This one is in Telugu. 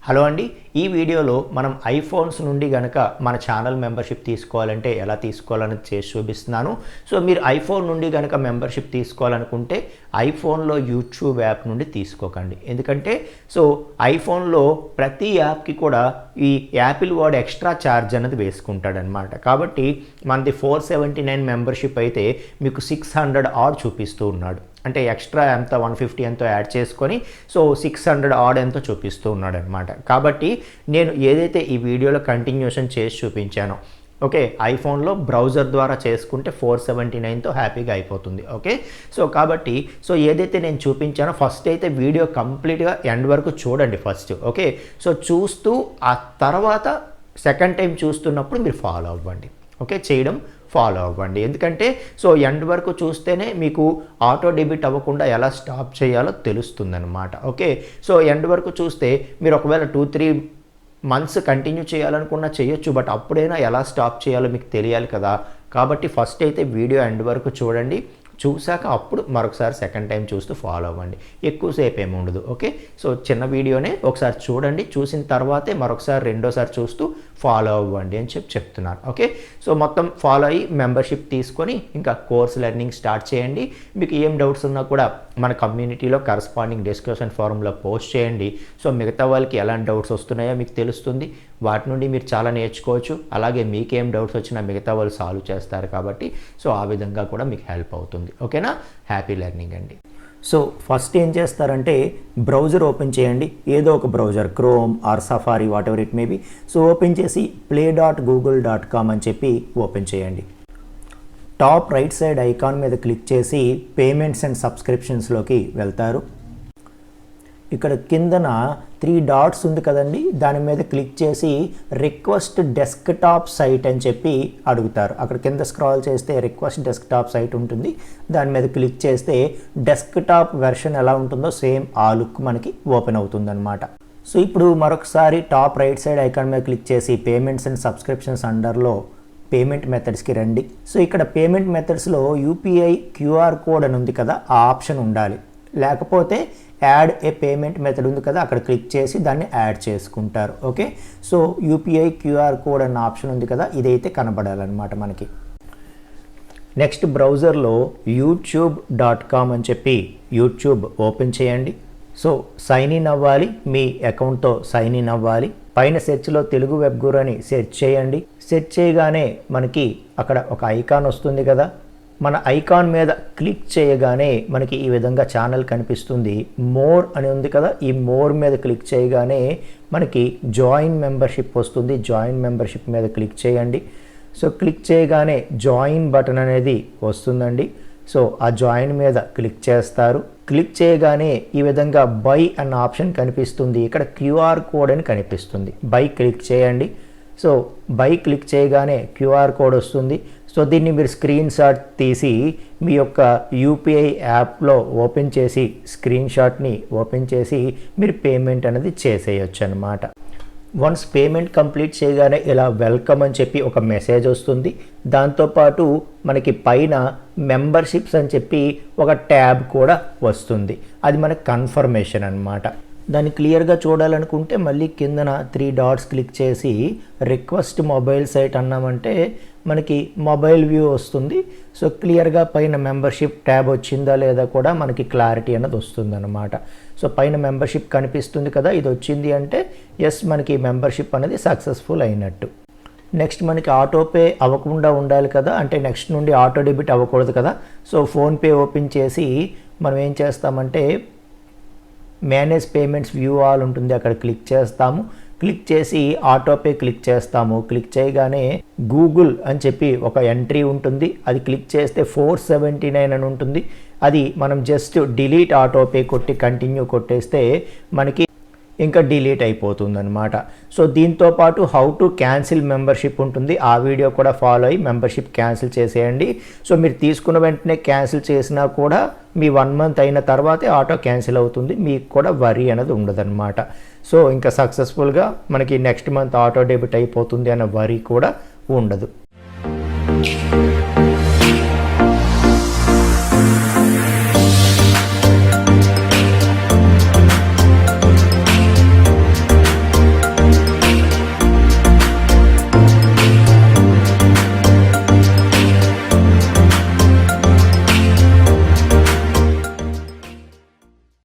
హలో అండి, ఈ వీడియోలో మనం ఐఫోన్స్ నుండి గనక మన ఛానల్ మెంబర్షిప్ తీసుకోవాలంటే ఎలా తీసుకోవాలని చేసి చూపిస్తున్నాను. సో మీరు ఐఫోన్ నుండి గనక మెంబర్షిప్ తీసుకోవాలనుకుంటే ఐఫోన్లో యూట్యూబ్ యాప్ నుండి తీసుకోకండి. ఎందుకంటే ఐఫోన్లో ప్రతి యాప్కి కూడా ఈ యాపిల్ వాడు ఎక్స్ట్రా ఛార్జ్ అనేది వేసుకుంటాడనమాట. కాబట్టి మనది 479 మెంబర్షిప్ అయితే మీకు 600 ఆడ్ చూపిస్తూ ఉన్నాడు. అంటే ఎక్స్ట్రా ఎంత 150 ఎంతో యాడ్ చేసుకొని 600 ఆడ్ ఎంతో చూపిస్తూ ఉన్నాడు అనమాట. కాబట్టి నేను ఏదైతే ఈ వీడియోలో కంటిన్యూషన్ చేసి చూపించానో ఓకే, ఐఫోన్లో బ్రౌజర్ ద్వారా చేసుకుంటే 479తో హ్యాపీగా అయిపోతుంది. ఓకే, కాబట్టి ఏదైతే నేను చూపించానో ఫస్ట్ అయితే వీడియో కంప్లీట్గా ఎండ్ వరకు చూడండి ఫస్ట్. ఓకే, చూస్తూ ఆ తర్వాత సెకండ్ టైం చూస్తున్నప్పుడు మీరు ఫాలో అవ్వండి. ఓకే, చేయడం ఫాలో అవ్వండి. ఎందుకంటే ఎండ్ వరకు చూస్తేనే మీకు ఆటో డెబిట్ అవ్వకుండా ఎలా స్టాప్ చేయాలో తెలుస్తుందన్నమాట. ఓకే, ఎండ్ వరకు చూస్తే మీరు ఒకవేళ 2-3 మంత్స్ కంటిన్యూ చేయాలనుకున్నా చేయొచ్చు, బట్ అప్పుడైనా ఎలా స్టాప్ చేయాలో మీకు తెలియాలి కదా. కాబట్టి ఫస్ట్ అయితే వీడియో ఎండ్ వరకు చూడండి, చూశాక అప్పుడు మరొకసారి సెకండ్ టైం చూస్తూ ఫాలో అవ్వండి. ఎక్కువసేపు ఏమి ఉండదు. ఓకే, చిన్న వీడియోనే ఒకసారి చూడండి, చూసిన తర్వాతే మరొకసారి రెండోసారి చూస్తూ ఫాలో అవ్వండి అని చెప్తున్నారు. ఓకే, మొత్తం ఫాలో అయ్యి మెంబర్షిప్ తీసుకొని ఇంకా కోర్స్ లెర్నింగ్ స్టార్ట్ చేయండి. మీకు ఏం డౌట్స్ ఉన్నా కూడా మన కమ్యూనిటీలో కరస్పాండింగ్ డిస్కషన్ ఫోరంలో పోస్ట్ చేయండి. మిగతా వాళ్ళకి ఎలాంటి డౌట్స్ వస్తున్నాయో మీకు తెలుస్తుంది, వాటి నుండి మీరు చాలా నేర్చుకోవచ్చు. అలాగే మీకేం డౌట్స్ వచ్చినా మిగతా వాళ్ళు సాల్వ్ చేస్తారు కాబట్టి ఆ విధంగా కూడా మీకు హెల్ప్ అవుతుంది. ఓకేనా, హ్యాపీ లెర్నింగ్ అండి. ఫస్ట్ ఏం చేస్తారంటే బ్రౌజర్ ఓపెన్ చేయండి, ఏదో ఒక browser, Chrome or Safari whatever it maybe. Open చేసి play.google.com అని చెప్పి ఓపెన్ చేయండి. టాప్ రైట్ సైడ్ ఐకాన్ మీద క్లిక్ చేసి పేమెంట్స్ అండ్ సబ్స్క్రిప్షన్స్లోకి వెళ్తారు. ఇక్కడ కిందన 3 డాట్స్ ఉంది కదండి, దాని మీద క్లిక్ చేసి రిక్వెస్ట్ డెస్క్టాప్ సైట్ అని చెప్పి అడుగుతారు. అక్కడ కింద స్క్రాల్ చేస్తే రిక్వెస్ట్ డెస్క్టాప్ సైట్ ఉంటుంది, దాని మీద క్లిక్ చేస్తే డెస్క్టాప్ వెర్షన్ ఎలా ఉంటుందో సేమ్ ఆ లుక్ మనకి ఓపెన్ అవుతుంది అనమాట. ఇప్పుడు మరొకసారి టాప్ రైట్ సైడ్ ఐకాన్ మీద క్లిక్ చేసి పేమెంట్స్ అండ్ సబ్స్క్రిప్షన్స్ అండర్లో పేమెంట్ మెథడ్స్కి రండి. ఇక్కడ పేమెంట్ మెథడ్స్లో యూపీఐ క్యూఆర్ కోడ్ అని ఉంది కదా, ఆ ఆప్షన్ ఉండాలి. లేకపోతే యాడ్ ఏ పేమెంట్ మెథడ్ ఉంది కదా, అక్కడ క్లిక్ చేసి దాన్ని యాడ్ చేసుకుంటారు. ఓకే, యూపీఐ క్యూఆర్ కోడ్ అన్న ఆప్షన్ ఉంది కదా, ఇదైతే కనబడాలన్నమాట మనకి. నెక్స్ట్ బ్రౌజర్లో youtube.com అని చెప్పి యూట్యూబ్ ఓపెన్ చేయండి. సైన్ ఇన్ అవ్వాలి, మీ అకౌంట్తో సైన్ ఇన్ అవ్వాలి. పైన సెర్చ్లో తెలుగు వెబ్ గురు అని సెర్చ్ చేయండి. సెర్చ్ చేయగానే మనకి అక్కడ ఒక ఐకాన్ వస్తుంది కదా, మన ఐకాన్ మీద క్లిక్ చేయగానే మనకి ఈ విధంగా ఛానల్ కనిపిస్తుంది. మోర్ అని ఉంది కదా, ఈ మోర్ మీద క్లిక్ చేయగానే మనకి జాయిన్ మెంబర్షిప్ వస్తుంది. జాయిన్ మెంబర్షిప్ మీద క్లిక్ చేయండి. క్లిక్ చేయగానే జాయిన్ బటన్ అనేది వస్తుందండి. ఆ జాయిన్ మీద క్లిక్ చేస్తారు. క్లిక్ చేయగానే ఈ విధంగా బై అన్న ఆప్షన్ కనిపిస్తుంది. ఇక్కడ క్యూఆర్ కోడ్ అని కనిపిస్తుంది, బై క్లిక్ చేయండి. బై క్లిక్ చేయగానే క్యూఆర్ కోడ్ వస్తుంది. దీన్ని మీరు స్క్రీన్ షాట్ తీసి మీ యొక్క యూపీఐ యాప్లో ఓపెన్ చేసి స్క్రీన్ షాట్ని ఓపెన్ చేసి మీరు పేమెంట్ అనేది చేసేయచ్చు అనమాట. వన్స్ పేమెంట్ కంప్లీట్ చేయగానే ఇలా వెల్కమ్ అని చెప్పి ఒక మెసేజ్ వస్తుంది. దాంతోపాటు మనకి పైన మెంబర్షిప్స్ అని చెప్పి ఒక ట్యాబ్ కూడా వస్తుంది. అది మనకి కన్ఫర్మేషన్ అనమాట. దాన్ని క్లియర్గా చూడాలనుకుంటే మళ్ళీ కిందన 3 డాట్స్ క్లిక్ చేసి రిక్వెస్ట్ మొబైల్ సైట్ అన్నామంటే మనకి మొబైల్ వ్యూ వస్తుంది. క్లియర్గా పైన మెంబర్షిప్ ట్యాబ్ వచ్చిందా లేదా కూడా మనకి క్లారిటీ అనేది వస్తుందన్నమాట. పైన మెంబర్షిప్ కనిపిస్తుంది కదా, ఇది వచ్చింది అంటే ఎస్, మనకి మెంబర్షిప్ అనేది సక్సెస్ఫుల్ అయినట్టు. నెక్స్ట్ మనకి ఆటోపే అవ్వకుండా ఉండాలి కదా, అంటే నెక్స్ట్ నుండి ఆటో డెబిట్ అవ్వకూడదు కదా. ఫోన్పే ఓపెన్ చేసి మనం ఏం చేస్తామంటే మేనేజ్ పేమెంట్స్ వ్యూ ఆల్ ఉంటుంది, అక్కడ క్లిక్ చేస్తాము. క్లిక్ చేసి ఆటోపే క్లిక్ చేస్తాము. క్లిక్ చేయగానే గూగుల్ అని చెప్పి ఒక ఎంట్రీ ఉంటుంది, అది క్లిక్ చేస్తే 479 అని ఉంటుంది. అది మనం జస్ట్ డిలీట్ ఆటోపే కొట్టి కంటిన్యూ కొట్టేస్తే మనకి ఇంకా డిలీట్ అయిపోతుంది అనమాట. దీంతో పాటు హౌ టు క్యాన్సిల్ మెంబర్షిప్ ఉంటుంది, ఆ వీడియో కూడా ఫాలో అయ్యి మెంబర్షిప్ క్యాన్సిల్ చేసేయండి. మీరు తీసుకున్న వెంటనే క్యాన్సిల్ చేసినా కూడా మీ 1 మంత్ అయిన తర్వాతే ఆటో క్యాన్సిల్ అవుతుంది, మీకు కూడా వరీ అనేది ఉండదన్నమాట. ఇంకా సక్సెస్ఫుల్గా మనకి నెక్స్ట్ మంత్ ఆటో డెబిట్ అయిపోతుంది అన్న వరీ కూడా ఉండదు.